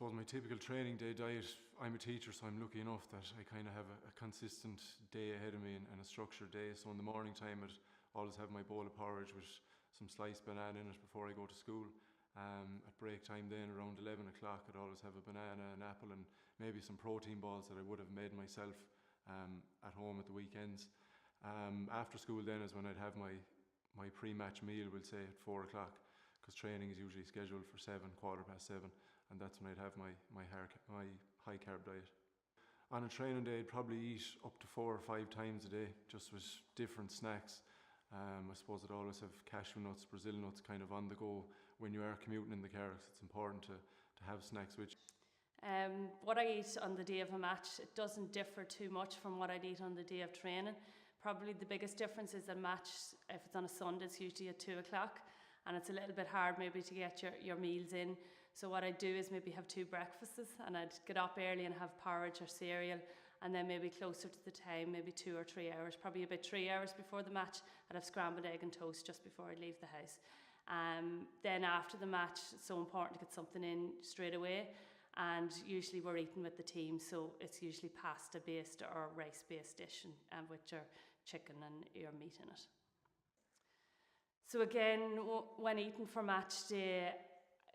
suppose my typical training day diet, I'm a teacher, so I'm lucky enough that I kind of have a consistent day ahead of me and a structured day. So in the morning time, I'd always have my bowl of porridge with some sliced banana in it before I go to school. At break time then, around 11 o'clock, I'd always have a banana, an apple, and maybe some protein balls that I would have made myself at home at the weekends. After school then is when I'd have my pre-match meal, we'll say, at 4 o'clock, because training is usually scheduled for 7, 7:15, and that's when I'd have my high carb diet. On a training day, I'd probably eat up to 4 or 5 times a day, just with different snacks. I suppose I'd always have cashew nuts, Brazil nuts kind of on the go when you are commuting in the car, because it's important to have snacks with you. What I eat on the day of a match, it doesn't differ too much from what I'd eat on the day of training. Probably the biggest difference is a match, if it's on a Sunday, it's usually at 2 o'clock, and it's a little bit hard maybe to get your meals in. So what I'd do is maybe have 2 breakfasts, and I'd get up early and have porridge or cereal, and then maybe closer to the time, maybe 2 or 3 hours, probably about 3 hours before the match, I'd have scrambled egg and toast just before I leave the house. Then after the match, it's so important to get something in straight away, and usually we're eating with the team, so it's usually pasta based or rice based dish, and with your chicken and your meat in it. So again, when eating for match day,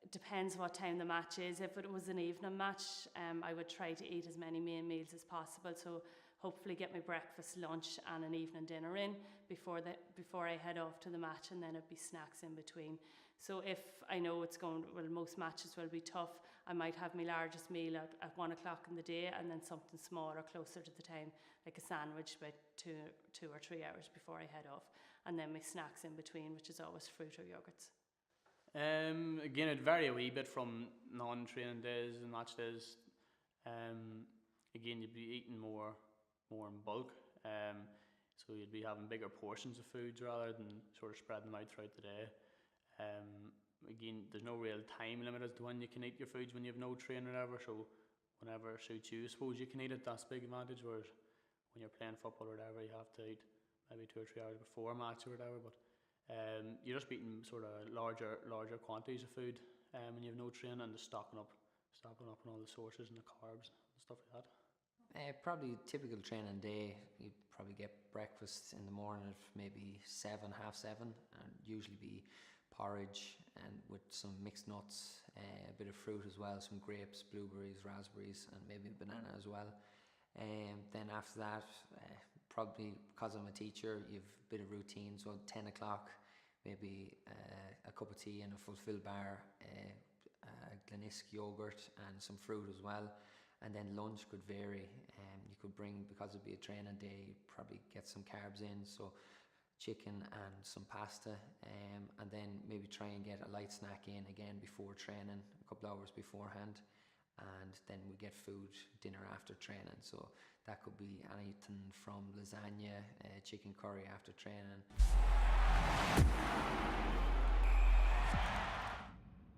it depends what time the match is. If it was an evening match, I would try to eat as many main meals as possible, so hopefully get my breakfast, lunch and an evening dinner in before I head off to the match, and then it'd be snacks in between. So if I know it's most matches will be tough, I might have my largest meal at 1 o'clock in the day, and then something smaller closer to the time, like a sandwich about 2 or 3 hours before I head off, and then my snacks in between, which is always fruit or yogurts. Again, it'd vary a wee bit from non-training days and match days. Again, you'd be eating more in bulk, so you'd be having bigger portions of foods rather than sort of spreading them out throughout the day. Again, there's no real time limit as to when you can eat your foods when you have no training or whatever, so whenever it suits you, I suppose you can eat it. That's a big advantage, whereas when you're playing football or whatever, you have to eat maybe 2 or 3 hours before a match or whatever, but you're just eating sort of larger quantities of food when you have no training, and just stocking up on all the sources and the carbs and stuff like that. Probably typical training day, you'd probably get breakfast in the morning at maybe 7, half 7, and usually be porridge and with some mixed nuts, a bit of fruit as well, some grapes, blueberries, raspberries, and maybe a banana as well. Then after that, probably because I'm a teacher, you've a bit of routine, so 10 o'clock, maybe a cup of tea and a fulfill bar, a Glenisk yogurt and some fruit as well. And then lunch could vary. You could bring, because it'd be a training day, you'd probably get some carbs in, so chicken and some pasta, and then maybe try and get a light snack in again before training, a couple hours beforehand, and then we get food, dinner after training. So that could be anything from lasagna, chicken curry after training.